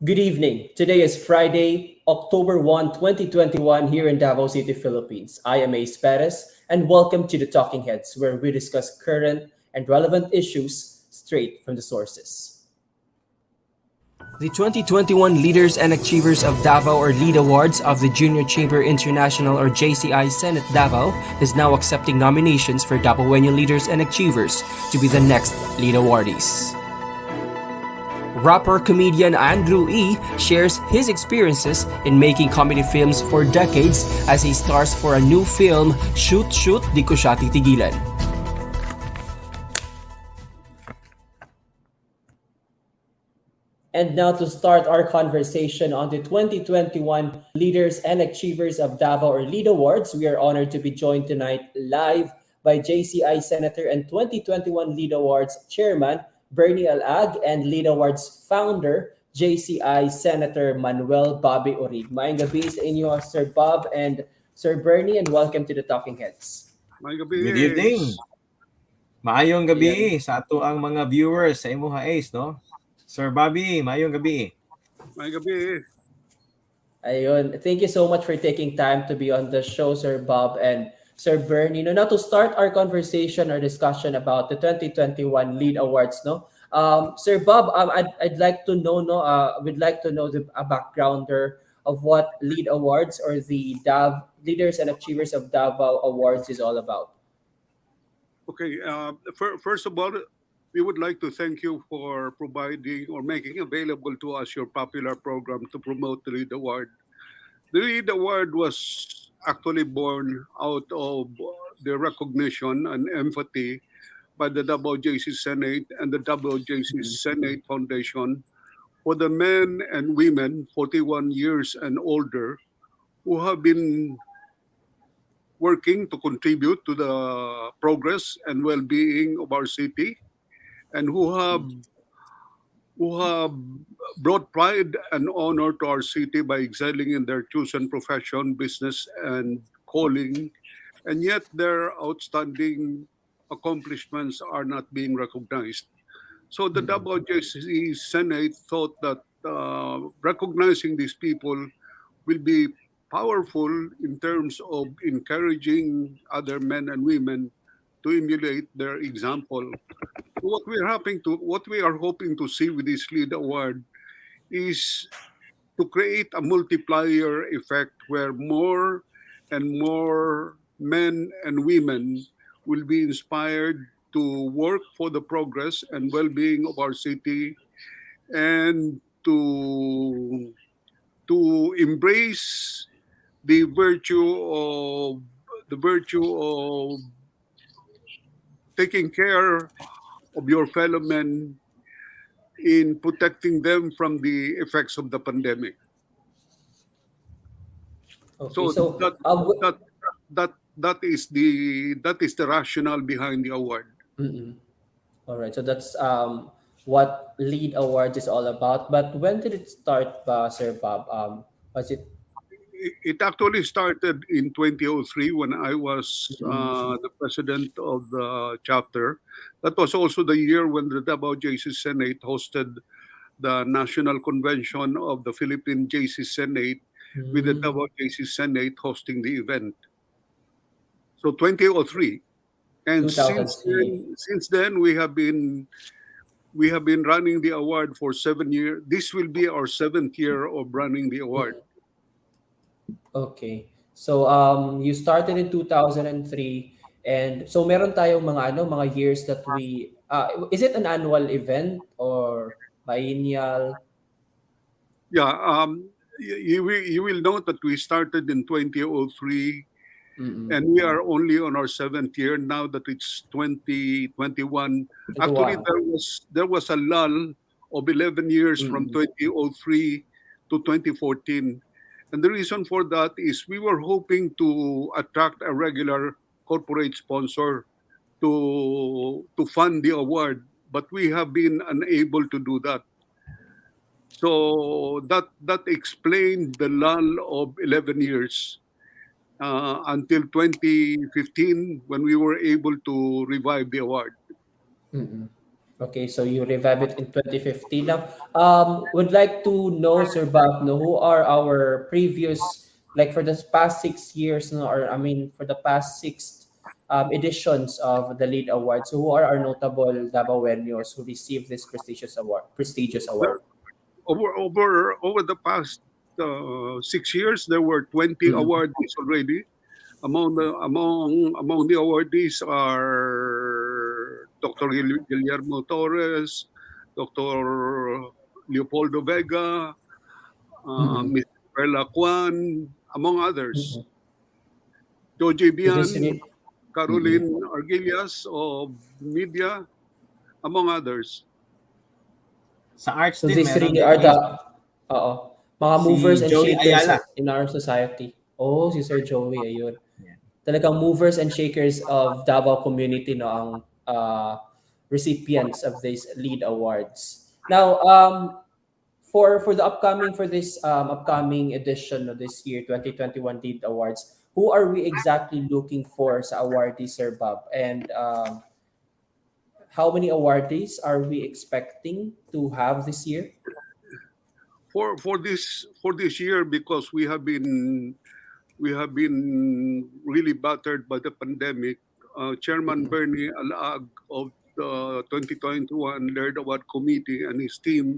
Good evening. Today is Friday, October 1, 2021, here in Davao City, Philippines. I am Ace Perez, and welcome to the Talking Heads, where we discuss current and relevant issues straight from the sources. The 2021 Leaders and Achievers of Davao or LEAD Awards of the Junior Chamber International or JCI Senate Davao is now accepting nominations for Davaoeño Leaders and Achievers to be the next LEAD awardees. Rapper comedian Andrew E. shares his experiences in making comedy films for decades as he stars for a new film, Shoot Shoot di Ko Siya Titigilan. And now to start our conversation on the 2021 Leaders and Achievers of Davao or LEAD Awards, we are honored to be joined tonight live by JCI Senator and 2021 LEAD Awards Chairman Bernie Al-Ag and LEAD Awards founder, JCI Senator Manuel Bobby Orig. Maayong gabi sa inyo, Sir Bob and Sir Bernie, and welcome to the Talking Heads. Good evening. Maayong gabi sa ato ang mga viewers sa imuha Ace, no? Sir Bobby, maayong gabi. Maayong gabi. Ayun. Thank you so much for taking time to be on the show, Sir Bob and Sir Bernie. Now to start our conversation or discussion about the 2021 LEAD Awards, Sir Bob, I'd like to know, we'd like to know a backgrounder of what LEAD Awards or the Leaders and Achievers of Davao Awards is all about. Okay. First of all, we would like to thank you for providing or making available to us your popular program to promote the LEAD Award. The LEAD Award was actually born out of the recognition and empathy by the Davao JC Senate and the Davao JC Senate Foundation for the men and women 41 years and older who have been working to contribute to the progress and well-being of our city and who have brought pride and honor to our city by excelling in their chosen profession, business, and calling, and yet their outstanding accomplishments are not being recognized. So the WJC Senate thought that recognizing these people will be powerful in terms of encouraging other men and women to emulate their example. What we are hoping to see with this LEAD Award is to create a multiplier effect where more and more men and women will be inspired to work for the progress and well-being of our city and to embrace the virtue of taking care of your fellow men in protecting them from the effects of the pandemic. Okay, so that is the rationale behind the award. All right, so that's what LEAD Awards is all about. But when did it start, Sir Bob? Was it? It actually started in 2003 when I was the president of the chapter. That was also the year when the Davao JC Senate hosted the National Convention of the Philippine JC Senate with the Davao JC Senate hosting the event. So 2003. And since then we have been running the award for 7 years. This will be our 7th year of running the award. Okay. So you started in 2003 and so meron tayong mga years that we is it an annual event or biennial? Yeah, you will note that we started in 2003 and we are only on our 7th year now that it's 2021. Actually there was a lull of 11 years from 2003 to 2014. And the reason for that is we were hoping to attract a regular corporate sponsor to fund the award, but we have been unable to do that. So that explained the lull of 11 years until 2015 when we were able to revive the award. Okay, so you revamp it in 2015. Now, would like to know, Sir Bob, no, who are our previous, like for the past 6 years, no, or I mean, for the past six editions of the lead awards, who are our notable Davaoenos who received this prestigious award? Prestigious award. There, over the past 6 years, there were 20 Mm-mm. awardees already. Among the awardees are Dr. Guillermo Torres, Dr. Leopoldo Vega, Mm-mm. Ms. Perla Kwan, among others. Mm-mm. Joji So this Bian, mm-mm. Caroline Argilias of Media, among others. Sa arts So din, these meron really din are the is mga movers si and Joey shakers Ayala. in our society. Oh, si Sir Joey, ayun. Yan. Talagang movers and shakers of Davao community no ang recipients of these lead awards. Now, for the upcoming for this upcoming edition of this year 2021 lead awards, who are we exactly looking for sa awardees, Sir Bob? And how many awardees are we expecting to have this year? For this year, because we have been really battered by the pandemic. Chairman Mm-mm. Bernie Al-Ag of the 2021 Laird Award Committee and his team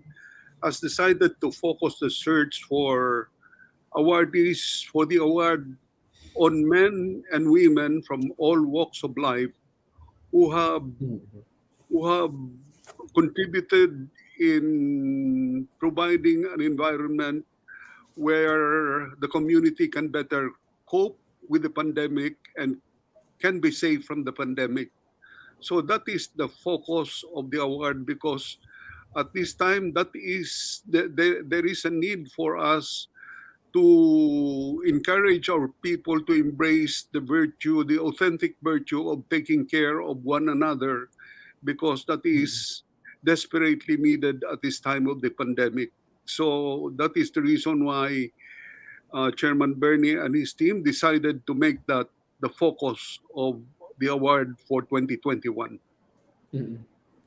has decided to focus the search for awardees for the award on men and women from all walks of life who have Mm-mm. who have contributed in providing an environment where the community can better cope with the pandemic and can be safe from the pandemic. So that is the focus of the award, because at this time there is a need for us to encourage our people to embrace the virtue, the authentic virtue of taking care of one another, because that is desperately needed at this time of the pandemic. So that is the reason why Chairman Bernie and his team decided to make that the focus of the award for 2021. Mm-mm.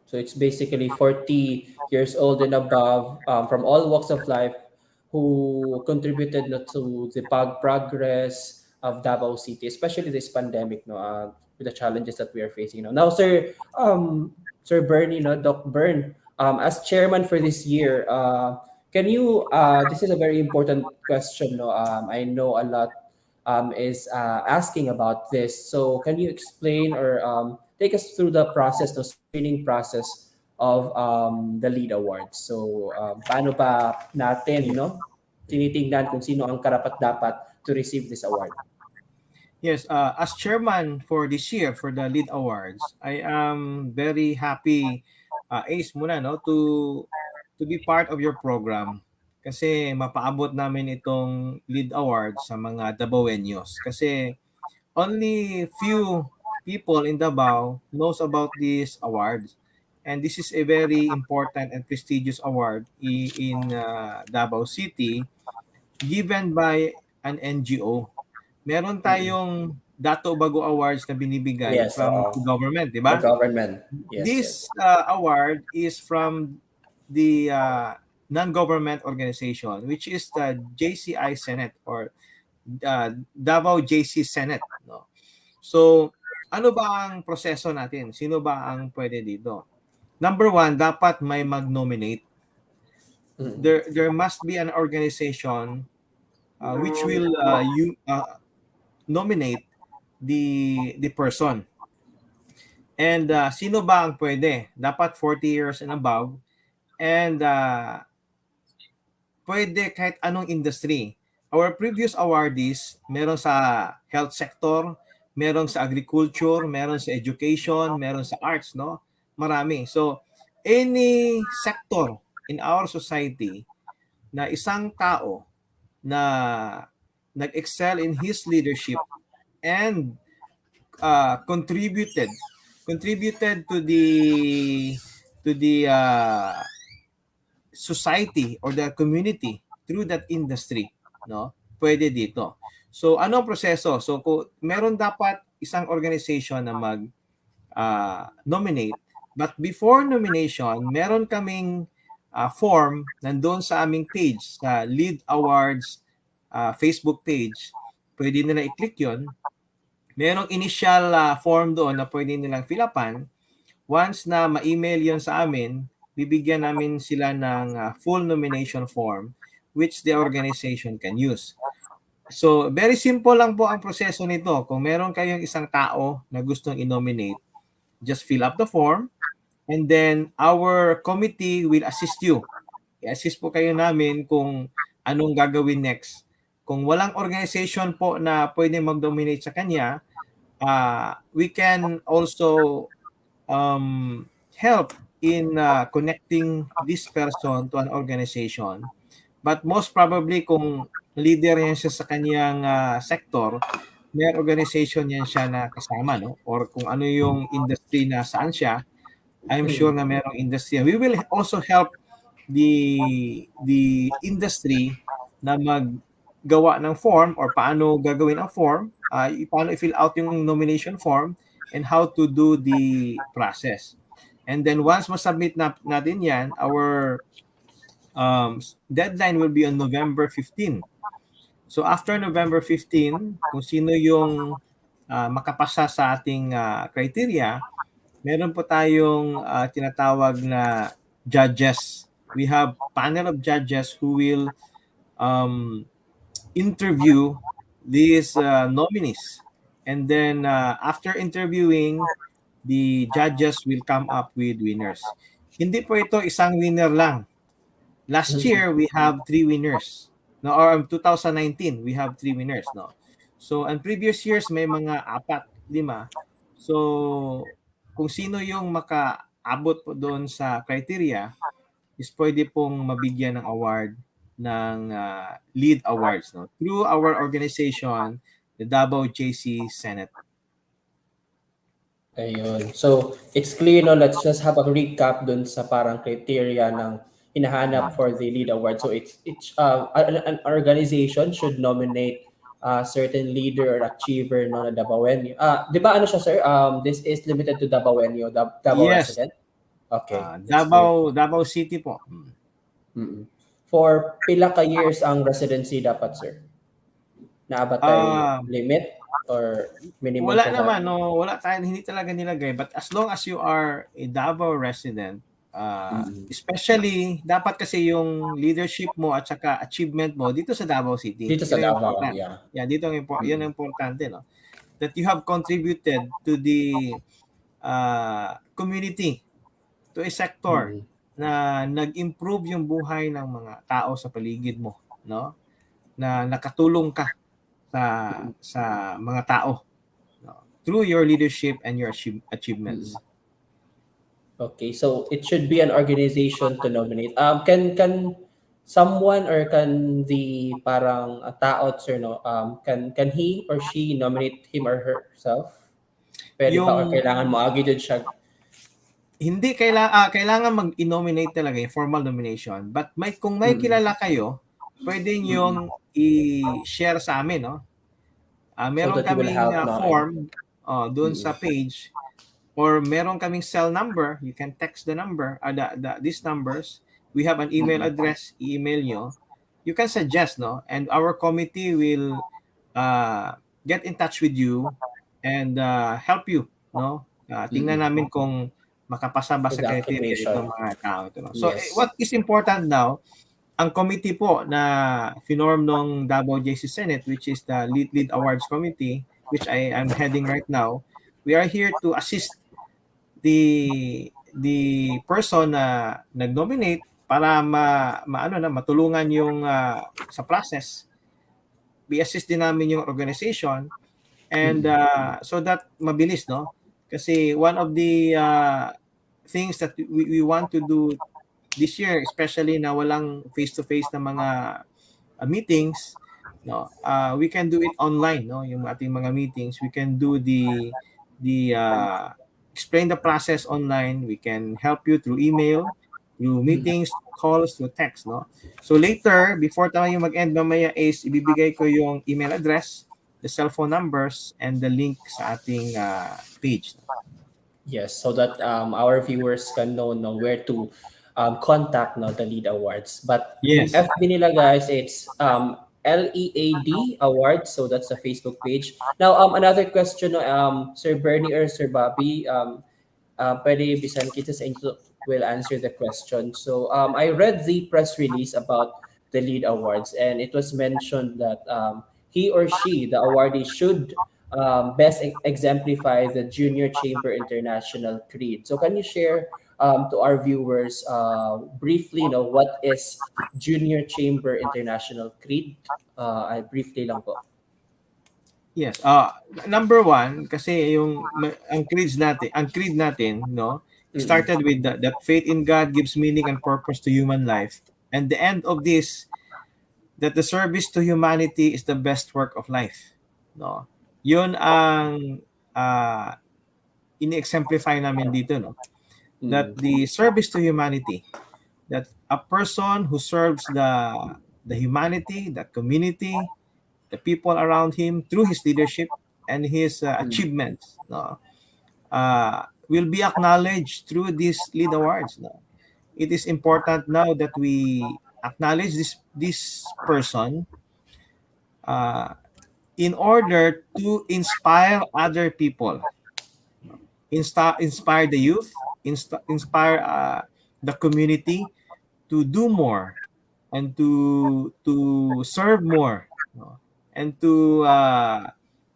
So it's basically 40 years old and above from all walks of life who contributed no, to the progress of Davao City, especially this pandemic, no, with the challenges that we are facing now. Now, Sir Bernie, no, Doc Bern, as chairman for this year, can you? This is a very important question. No, I know a lot is asking about this. So, can you explain or take us through the process, the screening process of the lead awards? So, paano ba natin, no, tinitingnan kung sino ang karapat-dapat to receive this award? Yes, as chairman for this year for the lead awards, I am very happy, Ace muna, no, to be part of your program kasi mapaabot namin itong lead awards sa mga Davaoenos kasi only few people in Davao knows about these awards, and this is a very important and prestigious award in Davao City given by an NGO. Meron Mm-mm. tayong Dato Bago Awards na binibigay Yes, from government, di the ba? government. Yes, yes. This award is from the non-government organization, which is the JCI Senate or Davao JC Senate. No? So, ano ba ang proseso natin? Sino ba ang pwede dito? Number one, dapat may mag-nominate. Mm-mm. There must be an organization which will nominate the person. And sino ba ang pwede? Dapat 40 years and above. And pwede kahit anong industry. Our previous awardees, meron sa health sector, meron sa agriculture, meron sa education, meron sa arts, no? Marami. So, any sector in our society na isang tao na nag-excel in his leadership and contributed to the society or the community through that industry, no? Pwede dito. So ano ang proseso? So kung meron dapat isang organization na mag nominate, But before nomination, meron kaming form nandoon sa aming page, sa Lead Awards Facebook page. Pwede nila i-click yon. Merong initial form doon na pwede nilang fill upan. Once na ma-email yon sa amin, bibigyan namin sila ng full nomination form which the organization can use. So, very simple lang po ang proseso nito. Kung meron kayong isang tao na gustong i-nominate, just fill up the form and then our committee will assist you. I-assist po kayo namin kung anong gagawin next. Kung walang organization po na pwede mag-nominate sa kanya, we can also help in connecting this person to an organization. But most probably, kung leader yan siya sa kanyang sector, may organization yan siya na kasama, no? Or kung ano yung industry na saan siya, I'm sure na merong industry. We will also help the industry na maggawa ng form or paano gagawin ang form, paano i-fill out yung nomination form, and how to do the process. And then once masubmit natin yan, our deadline will be on November 15. So after November 15, kung sino yung makapasa sa ating criteria, meron po tayong tinatawag na judges. We have panel of judges who will interview these nominees. And then after interviewing, the judges will come up with winners. Hindi po ito isang winner lang. Last year, we have 3 winners. No, or 2019, we have 3 winners. No? So, and previous years, may mga 4, 5. So, kung sino yung makaabot po doon sa criteria, is pwede pong mabigyan ng award ng lead awards, no? Through our organization, the Davao JCI Senate. Ayun. So, it's clear, no? Let's just have a recap dun sa parang criteria ng hinahanap for the lead award. So, it's an organization should nominate a certain leader or achiever, no, na Davaoenyo. Di ba ano siya, sir? This is limited to Davaoenyo, Davao Yes. resident? Okay. that's Davao City po. great. For pila ka years ang residency dapat, sir? Naabatay limit or minimum? Wala siya sa- naman, no, wala tayo, hindi talaga nilagay. But as long as you are a Davao resident, especially, dapat kasi yung leadership mo at saka achievement mo dito sa Davao City. Dito sa Yun ang Davao, important. yeah. Yeah, dito yun ang importante, no? That you have contributed to the community, to a sector na nag-improve yung buhay ng mga tao sa paligid mo, no? Na nakatulong ka sa mga tao, no? Through your leadership and your achievements. Okay, so it should be an organization to nominate. Can someone or can the parang tao, sir, no? Can he or she nominate him or herself? Pwede ba or kailangan mo agi dun siya? Hindi kailangan mag-nominate talaga yung formal nomination, but kung may kilala kayo, pwede niyong i-share sa amin, no? Meron that you will kaming help, no? form doon sa page, or meron kaming cell number. You can text the number, these numbers. We have an email address, email nyo. You can suggest, no? And our committee will get in touch with you and help you, no? Tingnan namin kung makapasa ba sa With the criteria application. itong mga tao. No? So, Yes. what is important now, ang committee po na finorm ng Davao JC Senate, which is the Lead Awards Committee, which I am heading right now, we are here to assist the person na nag-nominate para matulungan yung sa process. We assist din namin yung organization and so that mabilis, no? Kasi one of the things that we want to do this year, especially na walang face-to-face na mga meetings, no, we can do it online, no, yung ating mga meetings. We can do the explain the process online. We can help you through email, through meetings, calls, through text, no. So later, before tayo mag-end mamaya, is ibibigay ko yung email address, the cell phone numbers, and the link sa ating page. Yes, so that our viewers can know where to contact the lead awards. But yung Yes. FB nila guys, it's LEAD Awards, so that's the Facebook page. Now another question, Sir Bernie or Sir Bobby, pwede bisan kita sa inyo will answer the question. So I read the press release about the lead awards, and it was mentioned that he or she, the awardee, should best exemplify the Junior Chamber International Creed. So can you share to our viewers briefly, what is Junior Chamber International Creed? I briefly lang po. Yes. Number one, kasi ang creed natin, no, Mm-mm. started with that faith in God gives meaning and purpose to human life. And the end of this, that the service to humanity is the best work of life. No. Yun ang ini-exemplify namin dito, no. That Mm-mm. the service to humanity, that a person who serves the humanity, the community, the people around him through his leadership and his Mm-mm. achievements, no, will be acknowledged through these lead awards. No, it is important now that we acknowledge this person uh, in order to inspire other people, inspire the youth, inspire the community to do more and to serve more, no? And to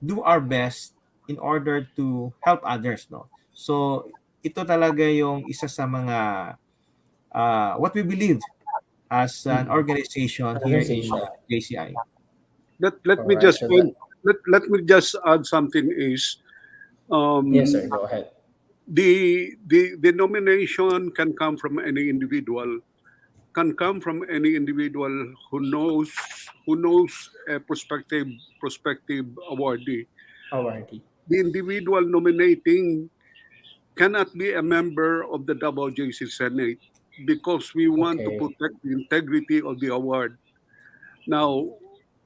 do our best in order to help others, no. So ito talaga yung isa sa mga what we believe as an Mm-mm. organization here in Organization. JCI. Let All me right. just So that, point, let me just add something is yes, sir. um, Go ahead. the nomination can come from any individual, can come from any individual who knows a prospective awardee. Awardee. The individual nominating cannot be a member of the Davao JC Senate because we want to Okay. protect the integrity of the award. Now,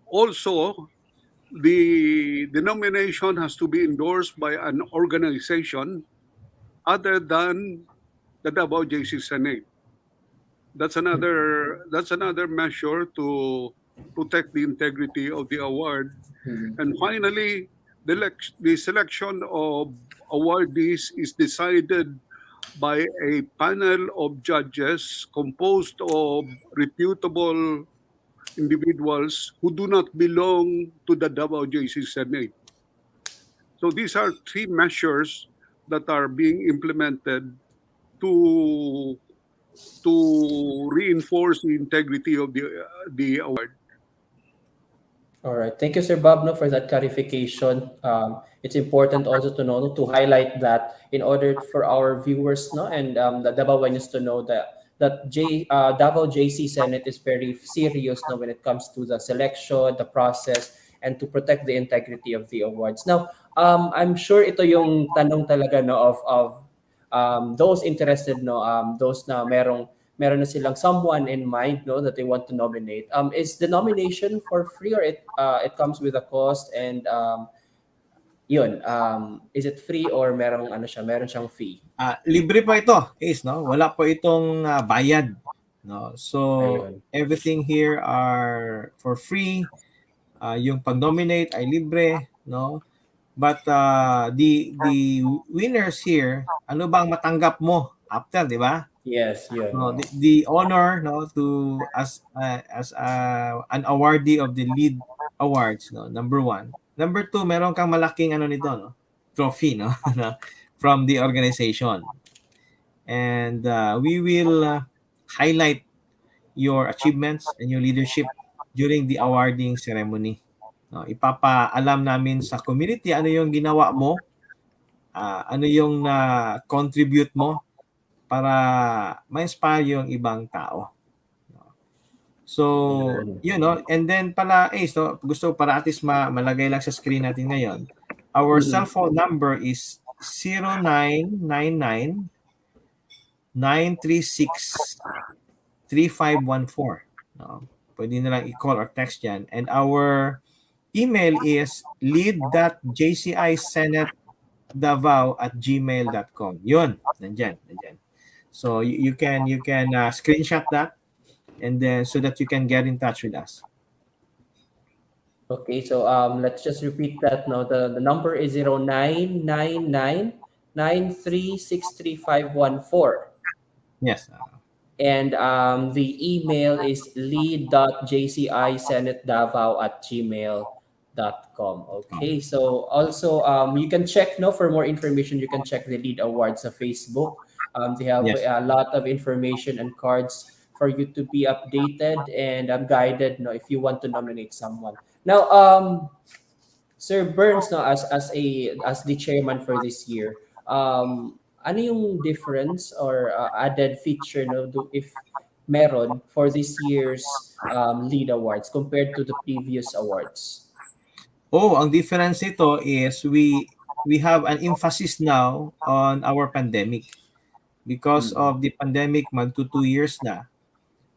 also, the nomination has to be endorsed by an organization other than the Davao JC Senate. That's another measure to protect the integrity of the award. Mm-mm. And finally, the selection of awardees is decided by a panel of judges composed of reputable individuals who do not belong to the Davao JC Senate. So these are three measures that are being implemented to reinforce the integrity of the award. All right. Thank you, Sir Bob, no, for that clarification. It's important also to know, to highlight that in order for our viewers, no, and the Davaoenos to know that Davao JC Senate is very serious, no, when it comes to the selection, the process, and to protect the integrity of the awards. Now, I'm sure ito yung tanong talaga, no, of those interested, no, those na meron na silang someone in mind, no, that they want to nominate. Is the nomination for free, or it comes with a cost, and yun, is it free, or meron siyang fee? Libre pa ito, Ace, no? Wala po itong bayad, no? So Ayun. everything here are for free. Yung pag-nominate ay libre, no? But the winners here, ano bang matanggap mo after, di ba? Yes, yun. No, the honor, no, to as an awardee of the lead awards, no, number one. Number two, meron kang malaking ano nito, no, trophy, no, from the organization. And we will highlight your achievements and your leadership during the awarding ceremony. No, ipapaalam namin sa community ano yung ginawa mo, ano yung na-contribute mo para ma-inspire yung ibang tao. So, Ayun. you know, and then pala, Ace, no, gusto para at least malagay lang sa screen natin ngayon. Our Mm-mm. cell phone number is 0999 936 3514. No? Pwede na lang i-call or text yan. And our email is lead.jcisenate superbalita.davao@gmail.com. Yun, nandyan. So you can screenshot that, and then so that you can get in touch with us. Okay, so let's just repeat that now. The number is 0999 9363514. Yes. And the email is lead.jcisenatedavao@gmail.com. Okay, so also you can check no for more information. You can check the Lead Awards on Facebook. They have Yes. a lot of information and cards for you to be updated and guided. No, if you want to nominate someone. Now, Sir Burns, no, as the chairman for this year, ano yung difference or added feature no if meron for this year's lead awards compared to the previous awards? Oh, ang difference ito is we have an emphasis now on our pandemic. Because Mm. of the pandemic, magto 2 years na,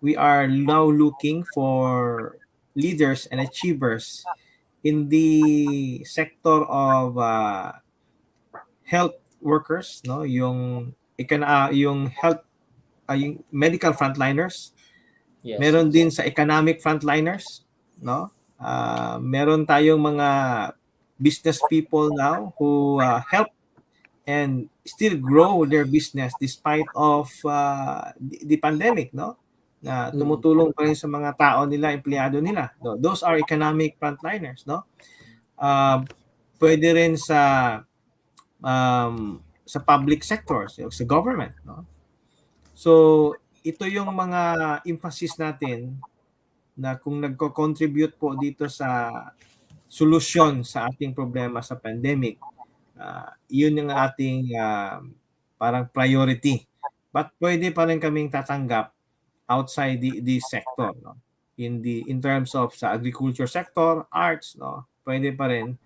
we are now looking for leaders and achievers in the sector of health workers, no, yung health, yung medical frontliners. Yes, Meron yes. din sa economic frontliners, no. Meron tayong mga business people now who help and still grow their business despite of the pandemic, no, na Mm. tumutulong pa rin sa mga tao nila, empleyado nila, no? Those are economic frontliners, no. uh, Pwede rin sa public sector, sa government, no. So ito yung mga emphasis natin na kung nagko-contribute po dito sa solusyon sa ating problema sa pandemic, yun yung ating parang priority. But pwede pa rin kaming tatanggap outside the sector, no? In terms of sa agriculture sector, arts, no? Pwede pa rin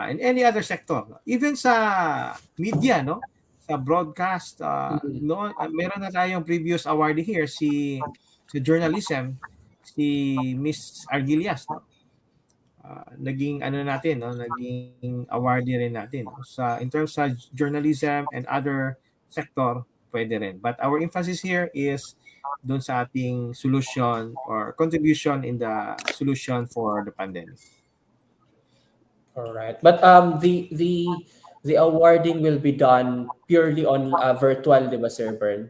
in any other sector, no? Even sa media, no? Sa broadcast, Mm. no, meron na tayong previous awardee here, sa journalism, si Miss Argilias, no? Naging ano natin, no, naging awardee rin natin, no? Sa in terms sa journalism and other sector, pwede rin. But our emphasis here is doon sa ating solution or contribution in the solution for the pandemic. All right. But the awarding will be done purely on virtual, di ba, Sir Bern?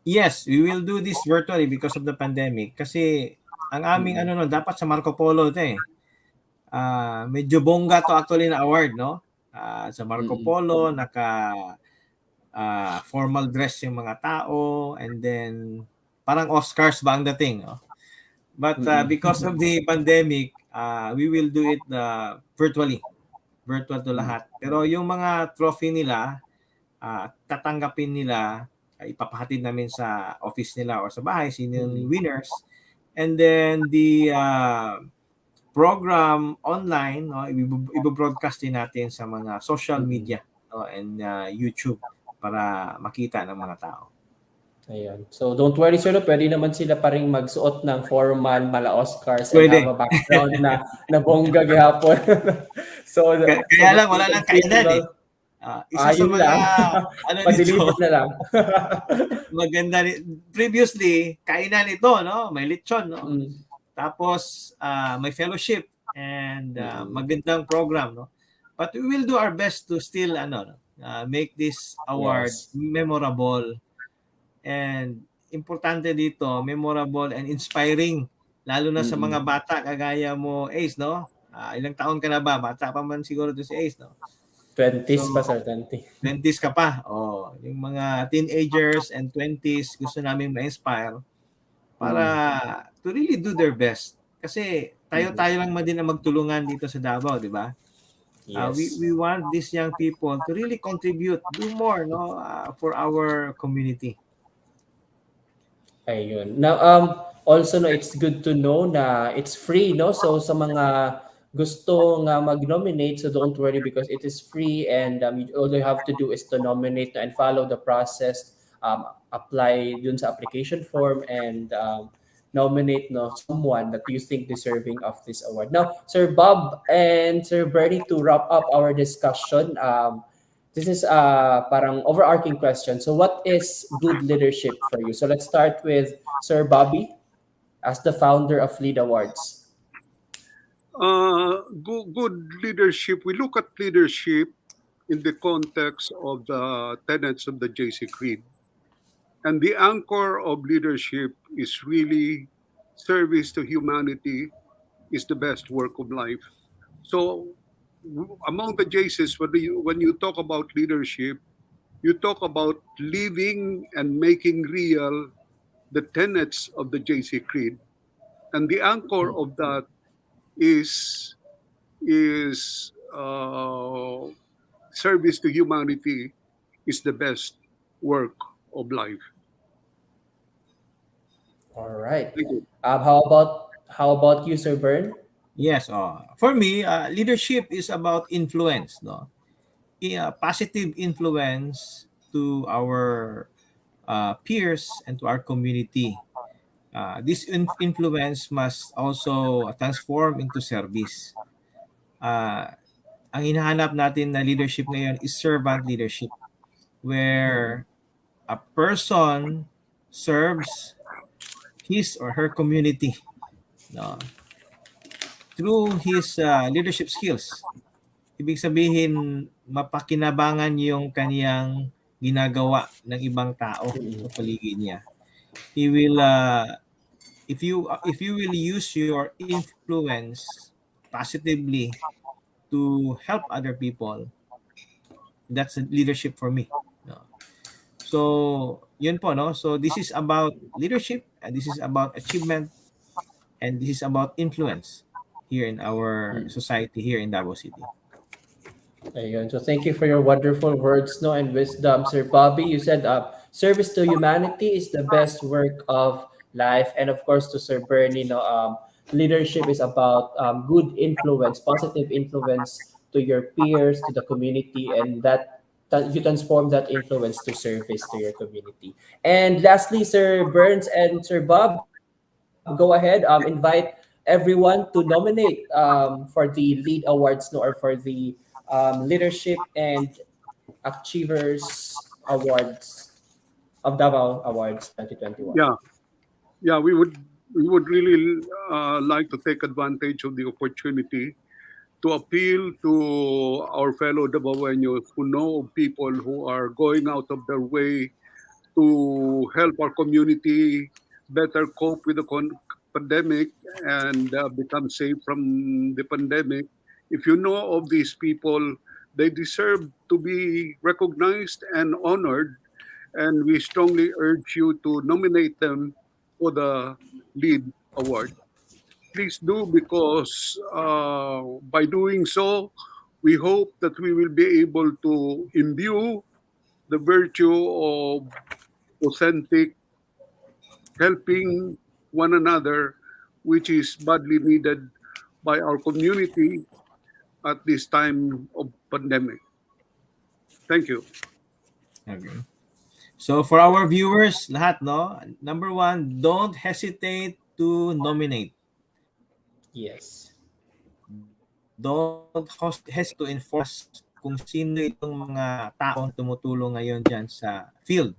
Yes, we will do this virtually because of the pandemic. Kasi ang aming Mm. ano no, dapat sa Marco Polo ito eh. Medyo bongga to actually na award, no? Sa Marco Mm. Polo, formal dress yung mga tao, and then parang Oscars ba ang dating, no? But Mm. because of the pandemic, we will do it virtually. Virtual to Mm. lahat. Pero yung mga trophy nila, tatanggapin nila, ipapahatid namin sa office nila or sa bahay, sino yung Mm. winners. And then the program online, no, i-broadcast din natin sa mga social Mm. media, no, and YouTube para makita ng mga tao. Ayun. So don't worry sir, no? Pwede naman sila pa ring magsuot ng formal mala Oscars and have Pwede. a background na bongga gihapon. So so Kaya that lang they wala can lang kainan eh. signal. Isa sa Yun mga lang. ano Pa-deliver nito, na lang. maganda previously kainan ito, no, may lechon, no. Mm. Tapos may fellowship and Mm. magandang program, no. But we will do our best to still make this award Yes. memorable, and importante dito, memorable and inspiring, lalo na sa Mm. mga bata kagaya mo, Ace, no. Ilang taon ka na ba? Bata pa man siguro to si Ace, no. 20s So pa sir, 20. 20s ka pa. Oh, yung mga teenagers and 20s gusto namin ma-inspire para Mm. to really do their best. Kasi tayo-tayo lang man din ang magtulungan dito sa Davao, di ba? Yes. We want these young people to really contribute, do more, no, for our community. Ayun. Now, also, no, it's good to know na it's free, no? So, sa mga gusto nga mag-nominate, so don't worry because it is free and all you have to do is to nominate and follow the process, apply dun sa application form and nominate no someone that you think deserving of this award. Now, Sir Bob and Sir Bernie, to wrap up our discussion, This is parang overarching question. So what is good leadership for you? So let's start with Sir Bobby as the founder of Lead Awards. Good leadership. We look at leadership in the context of the tenets of the JC Creed. And the anchor of leadership is really service to humanity is the best work of life. So among the JCs, when you talk about leadership, you talk about living and making real the tenets of the JC Creed. And the anchor of that is is service to humanity is the best work of life. All right. Thank you. How about you, Sir Bern? Yes, for me, leadership is about influence, no? Positive influence to our peers and to our community. This influence must also transform into service. Uh, ang hinahanap natin na leadership ngayon is servant leadership, where a person serves his or her community, no, through his leadership skills. Ibig sabihin, mapakinabangan yung kaniyang ginagawa ng ibang tao sa paligid niya. He will if you will use your influence positively to help other people, that's leadership for me, no? So yun po, no? So this is about leadership, and this is about achievement, and this is about influence here in our society here in Davao City. Ayun. So thank you for your wonderful words, no, and wisdom, Sir Bobby. You said service to humanity is the best work of life, and of course to Sir Bernie, no, leadership is about good influence, positive influence to your peers, to the community, and that you transform that influence to service to your community. And lastly, Sir Burns and Sir Bob, go ahead. Invite everyone to nominate for the Lead Awards, no, or for the Leadership and Achievers Awards of Davao Awards 2021. Yeah, yeah, we would really like to take advantage of the opportunity to appeal to our fellow Davaoenos who know of people who are going out of their way to help our community better cope with the pandemic and become safe from the pandemic. If you know of these people, they deserve to be recognized and honored, and we strongly urge you to nominate them for the lead award. Please do, because by doing so, we hope that we will be able to imbue the virtue of authentic helping one another, which is badly needed by our community at this time of pandemic. Thank you. Okay. So for our viewers, lahat, no? Number one, don't hesitate to nominate. Yes. Don't hesitate to inform us kung sino itong mga taong tumutulong ngayon dyan sa field,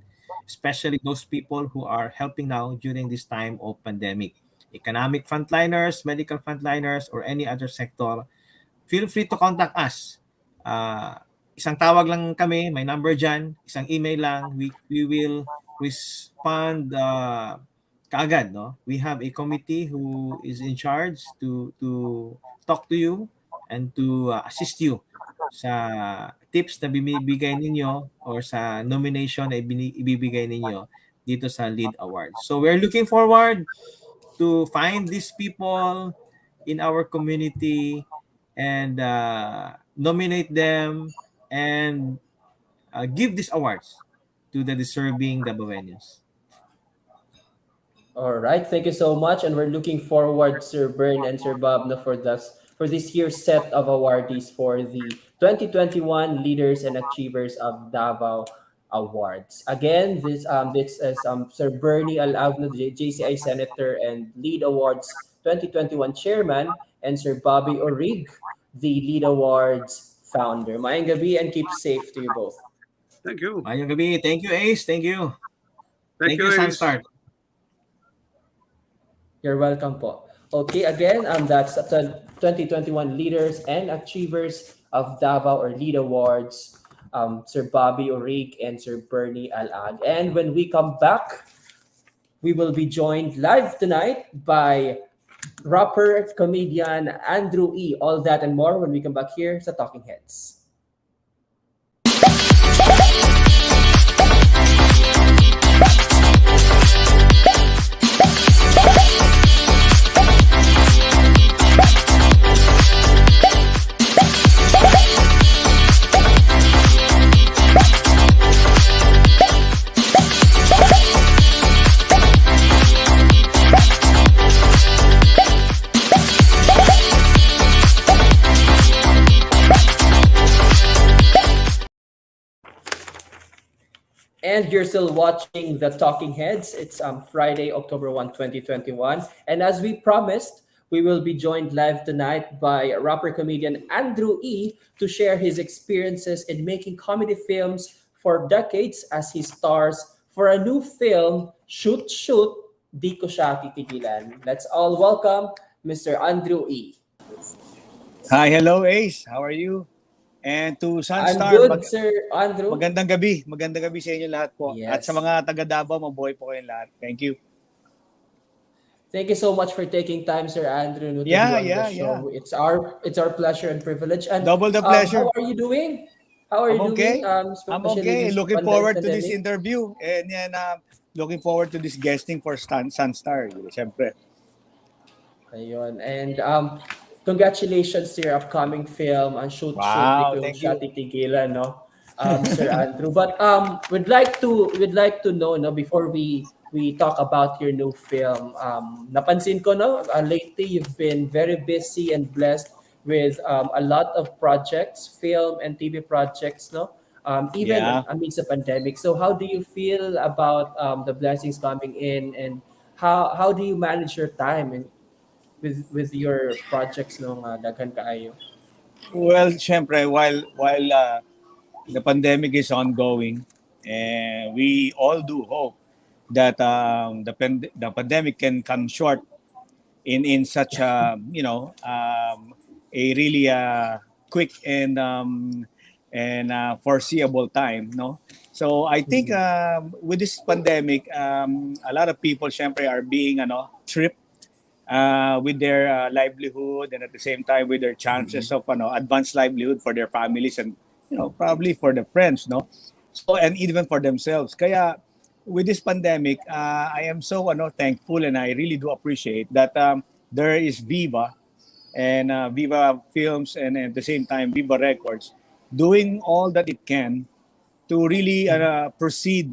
especially those people who are helping now during this time of pandemic. Economic frontliners, medical frontliners, or any other sector, feel free to contact us. Isang tawag lang kami, may number dyan, isang email lang, we will respond kaagad, no? We have a committee who is in charge to talk to you and to assist you sa tips na bibigay ninyo or sa nomination na ibibigay ninyo dito sa Lead Awards. So we're looking forward to find these people in our community and nominate them and give these awards to the deserving Davaoenos. All right, thank you so much, and we're looking forward, Sir Bern and Sir Bob, no, for this year's set of awardees for the 2021 Leaders and Achievers of Davao Awards. Again, this is Sir Bernie Al-Ag, no, JCI Senator and Lead Awards 2021 Chairman, and Sir Bobby Orig, the Lead Awards founder. Maayong gabi and keep safe to you both. Thank you. Mayong gabi. Thank you, Ace. Thank you. Thank you, Ace. Sunstar. You're welcome po. Okay, again, that's the 2021 Leaders and Achievers of Davao or Lead Awards, Sir Bobby Orig and Sir Bernie Al-Ag. And when we come back, we will be joined live tonight by rapper, comedian Andrew E. All that and more when we come back here sa Talking Heads. And you're still watching the Talking Heads. It's Friday, October 1, 2021. And as we promised, we will be joined live tonight by rapper comedian Andrew E. to share his experiences in making comedy films for decades as he stars for a new film, Shoot Shoot, Ko Siya Titigilan. Let's all welcome Mr. Andrew E. Hi, hello Ace. How are you? And to I'm Sunstar, good, Sir Andrew. magandang gabi. Magandang gabi sa inyo lahat po. Yes. At sa mga taga Davao, mabuhay po kayong lahat. Thank you. Thank you so much for taking time, Sir Andrew, to Yeah, be on the show. It's our pleasure and privilege. And Double the pleasure. how are you doing? How are you I'm okay. doing? I'm Especially okay. this Looking forward to this pandemic? interview. And yan, looking forward to this guesting for Sunstar. Siyempre. Ayun. And congratulations to your upcoming film, Shoot Wow, Shoot, Ko thank Siya you. Titigilan, no? Sir Andrew. But we'd like to know, no, before we talk about your new film. Napansin ko, no, lately you've been very busy and blessed with a lot of projects, film and TV projects, no? Even Yeah. amidst the pandemic. So how do you feel about the blessings coming in, and how do you manage your time and with your projects nung daghan kaayo? Well, siyempre, while the pandemic is ongoing, and we all do hope that the pandemic can come short in such a a really quick and foreseeable time, no. So I think with this pandemic, a lot of people syempre are being tripped with their livelihood, and at the same time with their chances of advanced livelihood for their families, and probably for the friends, no. So, and even for themselves. Kaya with this pandemic, I am so thankful, and I really do appreciate that there is Viva and Viva Films, and at the same time Viva Records doing all that it can to really proceed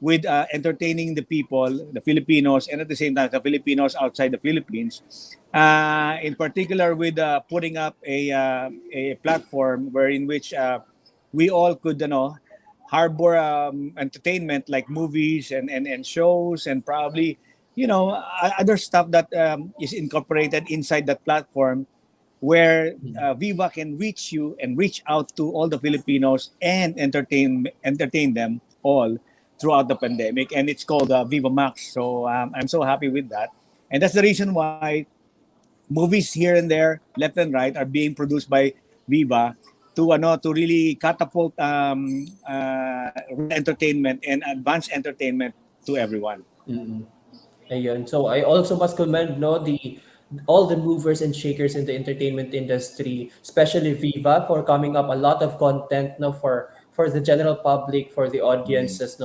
with entertaining the people, the Filipinos, and at the same time the Filipinos outside the Philippines. In particular, with putting up a platform wherein which we all could harbor entertainment like movies and shows, and probably other stuff that is incorporated inside that platform, where Viva can reach you and reach out to all the Filipinos and entertain them all throughout the pandemic. And it's called Vivamax. So I'm so happy with that, and that's the reason why movies here and there, left and right, are being produced by Viva to really catapult entertainment and advanced entertainment to everyone. Mm-mm. Ayun. So I also must commend all the movers and shakers in the entertainment industry, especially Viva, for coming up a lot of content for the general public, for the audiences,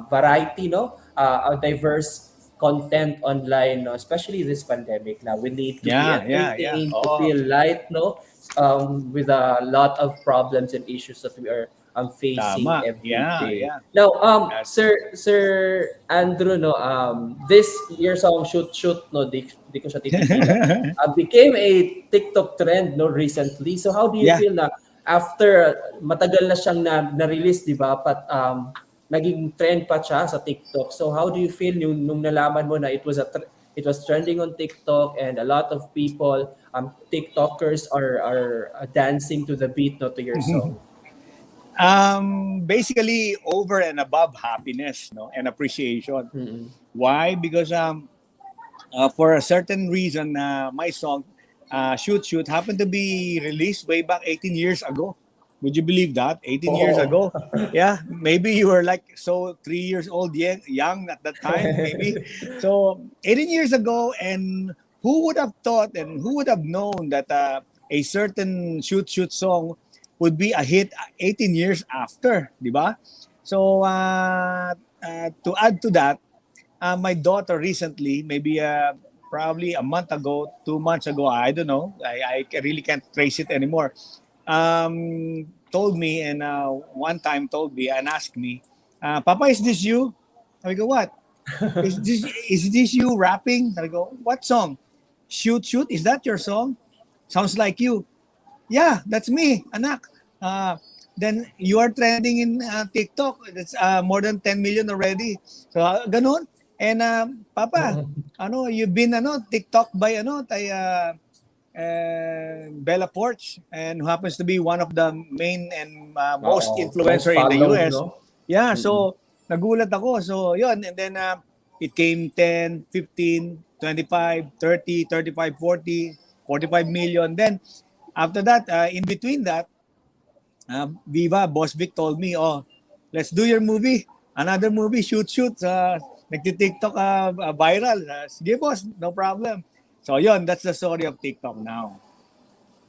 variety, a diverse content online, especially this pandemic. Now we need to be entertained, to Oh, feel light, with a lot of problems and issues that we are facing tama. every Yeah, day. yeah. Now, Yes. Sir Andrew, this your song Shoot Shoot, di ko siya titigilan, became a TikTok trend recently. So how do you Yeah. feel na after matagal na siyang na-release, di ba? But naging trend pa siya sa TikTok. So how do you feel nung nalaman mo na it was It was trending on TikTok, and a lot of people, TikTokers, are dancing to the beat, not to your song. Basically, over and above happiness, no, and appreciation. Mm-mm. Why? Because for a certain reason, my song, Shoot Shoot, happened to be released way back 18 years ago. Would you believe that? 18 years Oh. ago. Yeah, maybe you were like so 3 years old, young at that time, maybe. So 18 years ago, and who would have thought and who would have known that a certain Shoot Shoot song would be a hit 18 years after, di ba? So to add to that, my daughter recently, maybe probably a month ago, 2 months ago, I don't know, I really can't trace it anymore, told me, and one time told me and asked me, Papa, is this you? I go, what? Is this you rapping? I go, what song? Shoot Shoot, is that your song? Sounds like you. Yeah, that's me, anak. Then you are trending in TikTok. That's more than 10 million already. So ganun. And Papa, you've been TikTok by Bella Porch, and who happens to be one of the main and most Oo. Most influencer in the followed, US. no? Yeah, so nagulat ako. So yun, and then it came 10, 15, 25, 30, 35, 40, 45 million. Then after that, in between that, Viva, Boss Vic told me, oh, let's do your movie. Another movie, Shoot Shoot. Nagti-TikTok viral. Sige boss, no problem. So yun, that's the story of TikTok now.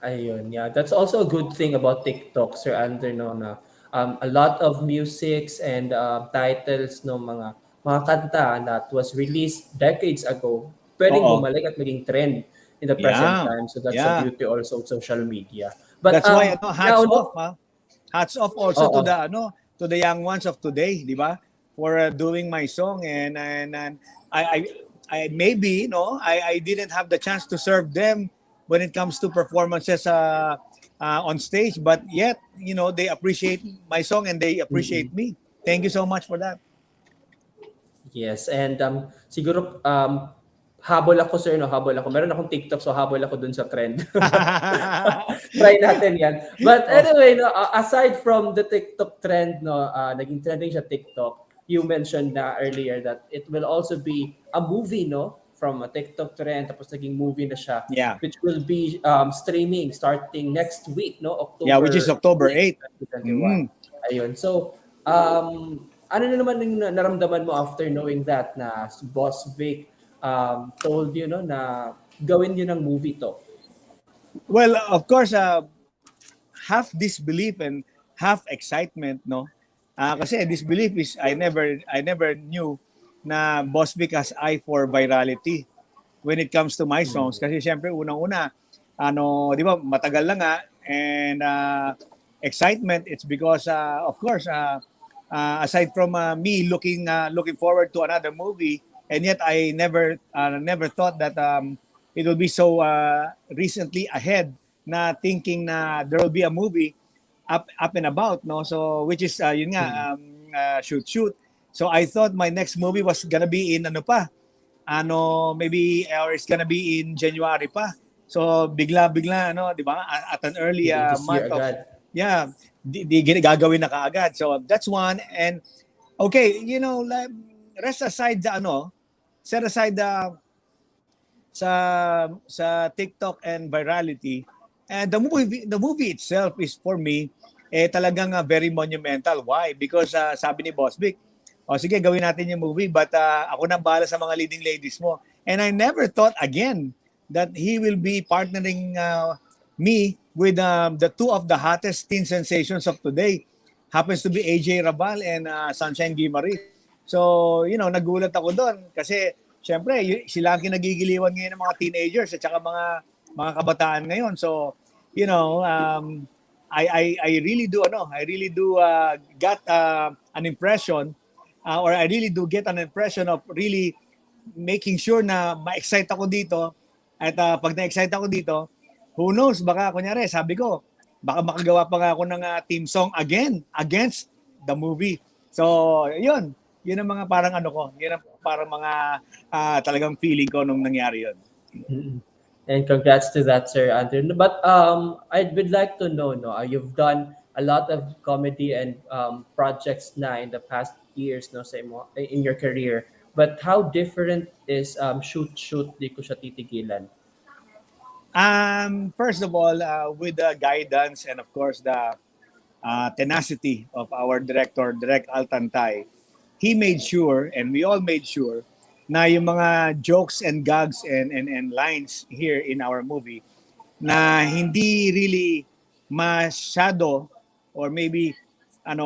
Ayun, yeah. That's also a good thing about TikTok, Sir Ander, no, na a lot of musics and titles no mga kanta that was released decades ago, pwedeng Oo. bumalik at maging trend in the present Yeah. time. So that's the Yeah. beauty also of social media. But That's why hats now, off, ha? Hats off also to Oo. the young ones of today, di ba? For doing my song, and I maybe I didn't have the chance to serve them when it comes to performances on stage, but yet they appreciate my song and they appreciate me. Thank you so much for that. Yes, and siguro habol ako, sir, no, habol ako. Meron akong TikTok, so habol ako dun sa trend. Try natin yan. But anyway, no, aside from the TikTok trend, no, naging trending siya TikTok, you mentioned na earlier that it will also be a movie, no, from a TikTok trend, tapos naging movie na siya, Yeah. which will be streaming starting next week, no, October. Yeah, which is October 8. 2021. Ayun. So, ano na naman yung naramdaman mo after knowing that na si Boss Vic told you, no, na gawin yun ng movie to? Well, of course, half disbelief and half excitement, no? Kasi disbelief is I never knew na Boss Vic has eye for virality when it comes to my songs. Kasi syempre unang-una, di ba, matagal lang nga, and excitement, it's because of course aside from me looking forward to another movie, and yet I never thought that it will be so recently ahead na thinking na there will be a movie up and about, no? So which is yun nga, Shoot Shoot. So I thought my next movie was gonna be in maybe, or it's gonna be in January pa. So bigla di ba, at an early This year month of, agad. yeah, di gagawin na kaagad. So that's one. And okay, like, set aside sa TikTok and virality, and the movie itself is, for me, talagang very monumental. Why? Because sabi ni Boss Vic, sige, gawin natin yung movie, but ako na bahala sa mga leading ladies mo. And I never thought again that he will be partnering me with the two of the hottest teen sensations of today. Happens to be AJ Rabal and Sunshine Guimari. So, nagulat ako doon kasi syempre, sila ang kinagigiliwan ngayon ng mga teenagers at saka mga kabataan ngayon. So, I really do got an impression, or I really do get an impression of really making sure na ma-excite ako dito. At pag na-excite ako dito, who knows, baka kunyari, sabi ko, baka makagawa pa nga ako ng team song again against the movie. So, yun. Yun ang mga parang ano ko, yun ang parang mga talagang feeling ko nung nangyari yun. Mhm. And congrats to that, Sir Andrew. But I would like to know, no, you've done a lot of comedy and projects na in the past years, no, sa in your career. But how different is Shoot di Ko Siya Titigilan? First of all, with the guidance and of course the tenacity of our director, Direk Altantay, he made sure, and we all made sure, na yung mga jokes and gags and lines here in our movie na hindi really masyado or maybe a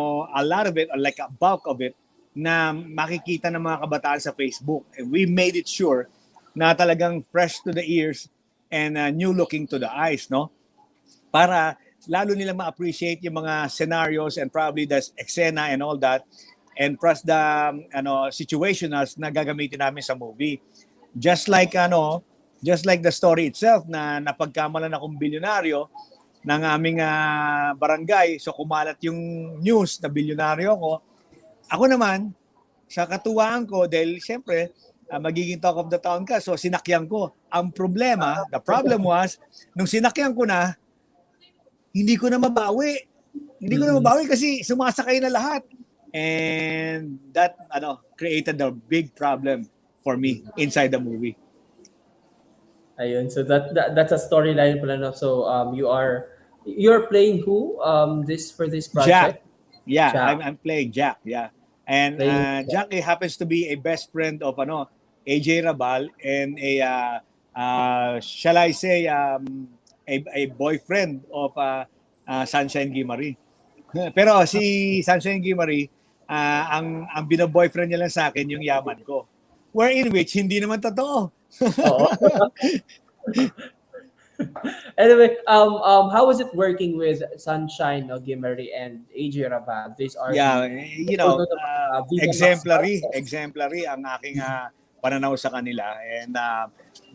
lot of it or like a bulk of it na makikita ng mga kabataan sa Facebook. And we made it sure na talagang fresh to the ears and new looking to the eyes, no? Para lalo nila ma-appreciate yung mga scenarios and probably the eksena and all that, and plus the situationals na gagamitin namin sa movie. Just like the story itself na napagkamalan akong bilyonaryo ng aming barangay, so kumalat yung news na bilyonaryo ko. Ako naman, sa katuwaan ko, dahil siyempre, magiging talk of the town ka, so sinakyan ko. The problem was, nung sinakyan ko na, hindi ko na mabawi. Hindi ko na mabawi kasi sumasakay na lahat. And that created a big problem for me inside the movie. Ayun, so that's a storyline pala, no? So you're playing who for this project? Jack. Yeah, Jack. I'm playing Jack. Yeah, and Jack happens to be a best friend of AJ Rabal and shall I say a boyfriend of Sunshine Guimari. Pero si Sunshine Guimari, ang bino-boyfriend niya lang sa akin yung yaman ko. Wherein which hindi naman totoo. Oo. Anyway, how was it working with Sunshine, Guimari, and AJ Rabal? These are exemplary ang aking pananaw sa kanila, and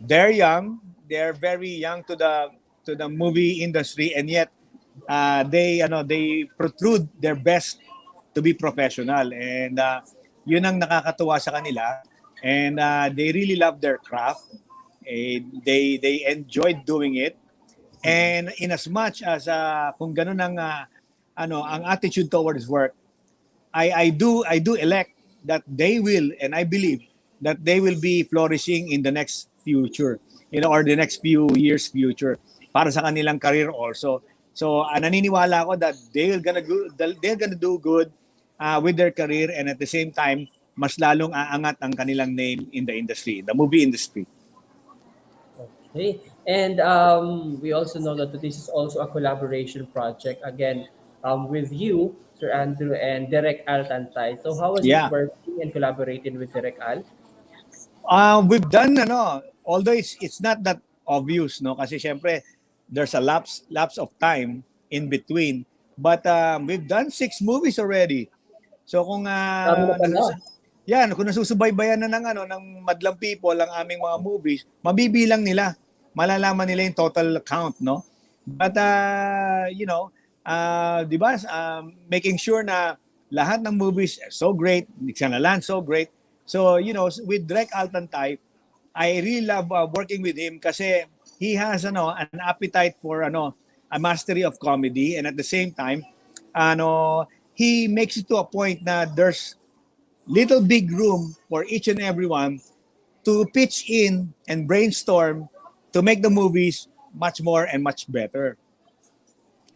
they're young, they're very young to the movie industry, and yet they protrude their best to be professional, and yun ang nakakatuwa sa kanila, and they really love their craft. They enjoyed doing it, and in as much as kung ganun ang attitude towards work, I do elect that they will, and I believe that they will be flourishing in the next future, or the next few years future para sa kanilang career also. So naniniwala ako that they're gonna do good with their career, and at the same time mas lalong aangat ang kanilang name in the industry, the movie industry. Okay. And we also know that this is also a collaboration project, again, with you, Sir Andrew, and Direk Al Tantay. So how was it working and collaborating with Direk Al? We've done, although it's not that obvious, no? Kasi syempre, there's a lapse of time in between. But we've done 6 movies already. So kung kung nasusubaybayan na ng madlang people ang aming mga movies, mabibilang nila, malalaman nila yung total count, no? But di ba, making sure na lahat ng movies are so great, it's gonna land so great. So with Direk Altantay, I really love working with him kasi he has an appetite for a mastery of comedy, and at the same time he makes it to a point na there's little big room for each and everyone to pitch in and brainstorm to make the movies much more and much better.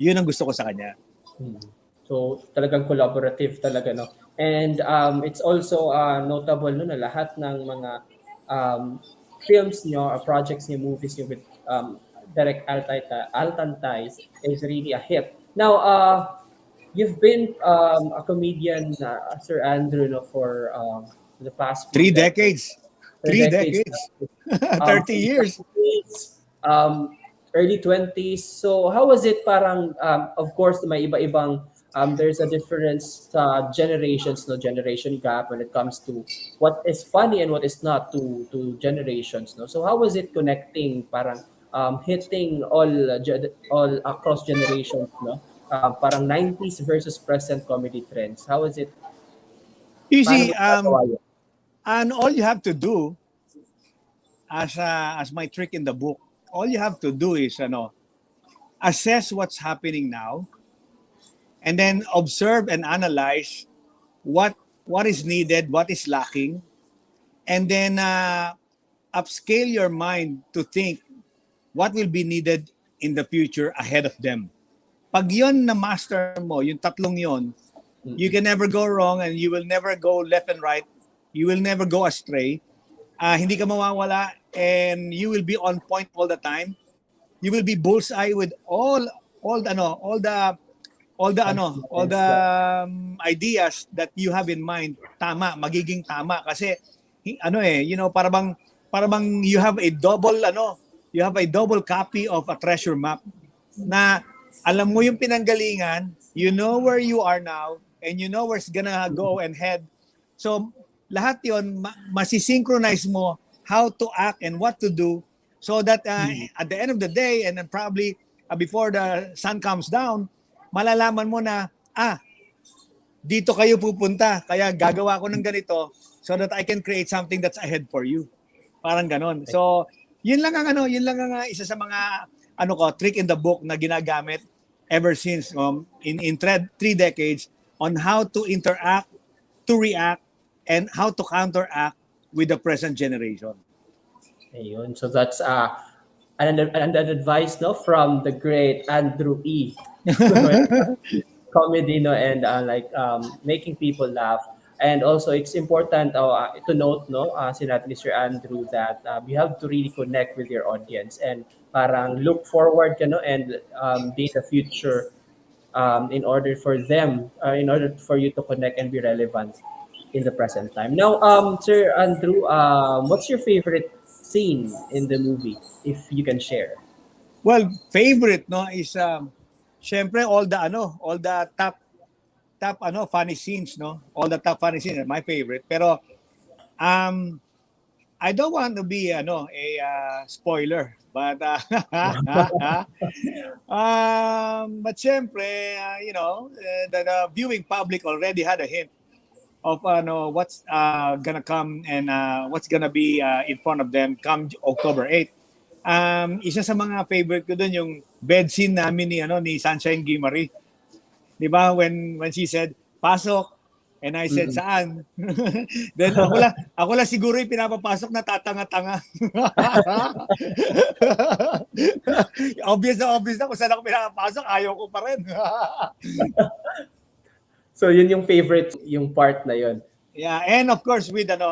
Yun ang gusto ko sa kanya. So talagang collaborative talaga, no? And it's also notable, no, na lahat ng mga films nyo or projects nyo, movies nyo with Direk Altantay is really a hit. Now, you've been a comedian, Sir Andrew, no, for the past 3 decades. 3 decades. 30 years. Early 20s. So how was it parang, of course, may iba-ibang, there's a difference sa generations, no, generation gap when it comes to what is funny and what is not to generations, no? So how was it connecting, parang hitting all across generations, no? Parang 90s versus present comedy trends. How was it? You Paano see, mo ginagawa yun? and all you have to do, as my trick in the book, all you have to do is assess what's happening now, and then observe and analyze what what is needed, what is lacking, and then upscale your mind to think what will be needed in the future ahead of them. Pag yon na master mo, yung tatlong yon, you can never go wrong and you will never go left and right. You will never go astray. Hindi ka mawawala and you will be on point all the time. You will be bullseye with all the ideas that you have in mind. Tama, magiging tama kasi para bang you have a double copy of a treasure map na alam mo yung pinanggalingan, you know where you are now, and you know where's gonna go and head. So, lahat yon masisynchronize mo how to act and what to do so that at the end of the day and then probably before the sun comes down, malalaman mo na, dito kayo pupunta, kaya gagawa ko ng ganito so that I can create something that's ahead for you. Parang ganon. So, yun lang ang isa sa mga trick in the book na ginagamit ever since in 3 decades on how to interact, to react, and how to counteract with the present generation. Ayun. So that's an advice from the great Andrew E. Comedy and making people laugh. And also, it's important to note, sinabi ni Sir Andrew, that you have to really connect with your audience and parang look forward, and be the future in order for you to connect and be relevant in the present time. Now, Sir Andrew, what's your favorite scene in the movie, if you can share? Well, favorite is syempre all the top funny scenes, all the top funny scenes are my favorite, pero I don't want to be a spoiler, but but syempre the viewing public already had a hint of what's gonna come and what's gonna be in front of them come October 8. Isa sa mga favorite ko doon yung bed scene namin ni Sunshine Guimari. 'Di ba, when she said, "Pasok." And I said, "Saan?" Then ako lang siguro yung pinapapasok na tatanga-tanga. obvious na kung saan ako pinapapasok, ayaw ko pa rin. So yun yung favorite, yung part na yun. Yeah, and of course with one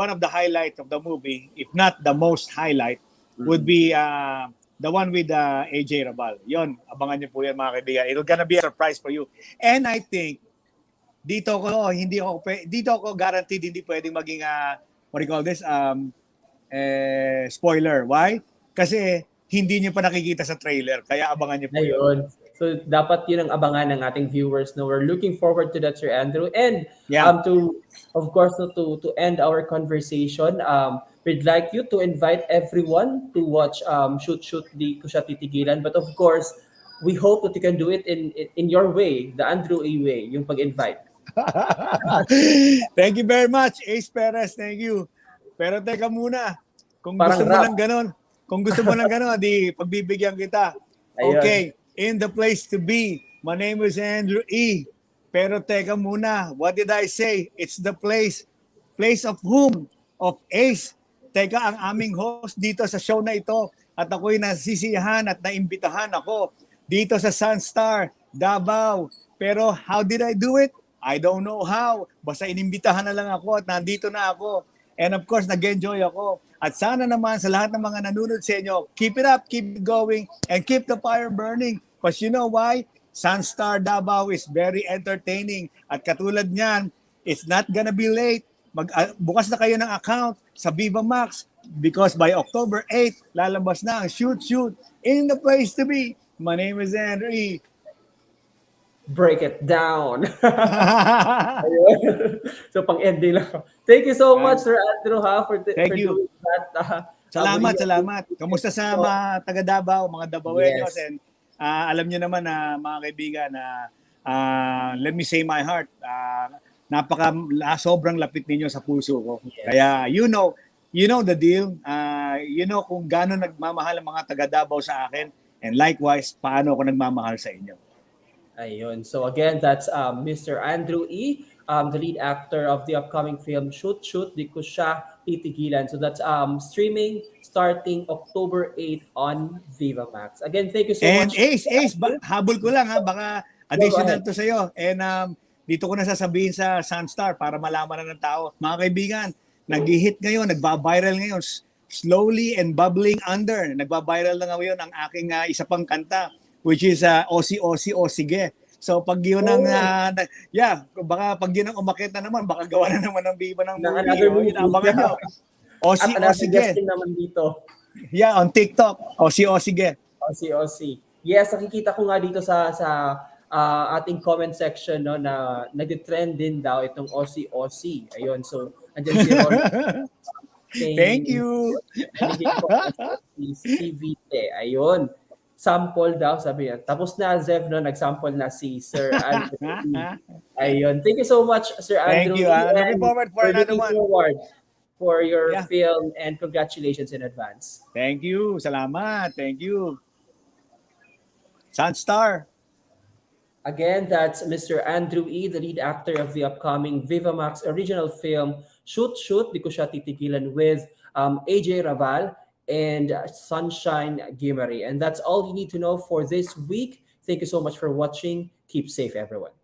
of the highlights of the movie, if not the most highlight, would be the one with AJ Rabal. Yon, abangan niyo po yan mga kaibigan. It's gonna be a surprise for you. And I think dito ako guaranteed hindi pwedeng maging what do you call this? Spoiler. Why? Kasi hindi niyo pa nakikita sa trailer. Kaya abangan niyo po yun. So dapat yun ang abangan ng ating viewers. No, we're looking forward to that, Sir Andrew. And to end our conversation, we'd like you to invite everyone to watch Shoot the Ko Siya Titigilan. But of course, we hope that you can do it in your way, the Andrew A way, yung pag-invite. Thank you very much, Ace Perez. Thank you. Pero teka muna, kung gusto mo ng ganon, di pagbibigyan kita. Ayun. Okay, in the place to be. My name is Andrew E. Pero teka muna, what did I say? It's the place of whom? Of Ace. Teka, ang aming host dito sa show na ito at ako'y nasisiyahan at naimbitahan ako dito sa Sunstar, Davao. Pero how did I do it? I don't know how. Basta inimbitahan na lang ako at nandito na ako. And of course, nag-enjoy ako. At sana naman sa lahat ng mga nanonood sa inyo, keep it up, keep it going, and keep the fire burning. Because you know why? Sunstar Davao is very entertaining. At katulad niyan, it's not gonna be late. Bukas na kayo ng account sa Vivamax because by October 8, lalabas na ang Shoot in the place to be. My name is Andrew E. Break it down. So pang-ending lang. Thank you so much, Sir Andrew, for doing that. Salamat. Kamusta sa mga taga Davao, mga Davaoenos, Yes. and alam niyo naman na mga kaibigan na let me say my heart, sobrang lapit ninyo sa puso ko. Yes. Kaya you know the deal. You know kung gaano nagmamahal ang mga taga Davao sa akin, and likewise paano ako nagmamahal sa inyo. Ayun. So again, that's Mr. Andrew E., the lead actor of the upcoming film Shoot Shoot, Ko Siya Titigilan. So that's streaming starting October 8 on Vivamax. Again, thank you so And much. Ace, habol ko lang ha, baka additional ahead. to sa'yo. And dito ko na sasabihin sa Sunstar para malaman na ng tao. Mga kaibigan, nag-hit ngayon, nagba-viral ngayon, Slowly and Bubbling Under. Nagba-viral na ngayon ang aking isa pang kanta, which is Osi Osi O Sige. So pag yun ang, baka pag yun ang umakit na naman, baka gawa na naman ng Viva ng movie. Another movie. Inabangan nyo. At Osi O another Sige. guesting naman dito. Yeah, on TikTok. Osi O Sige. OC. Yes, nakikita ko nga dito sa ating comment section no na nag-trend din daw itong OC. Ayun, so andyan si Ron. Thank you. Si Vite. Ayun. Sample daw, sabi niya. Tapos na, Zev, no, nag-sample na si Sir Andrew. Ayun. Thank you so much, Sir Andrew. Thank you. Looking forward for another one. Forward for your film and congratulations in advance. Thank you. Salamat. Thank you. Sunstar. Again, that's Mr. Andrew E., the lead actor of the upcoming Vivamax original film Shoot Shoot, Ko Siya Titigilan with AJ Raval and Sunshine Gimari. And that's all you need to know for this week. Thank you so much for watching. Keep safe, everyone.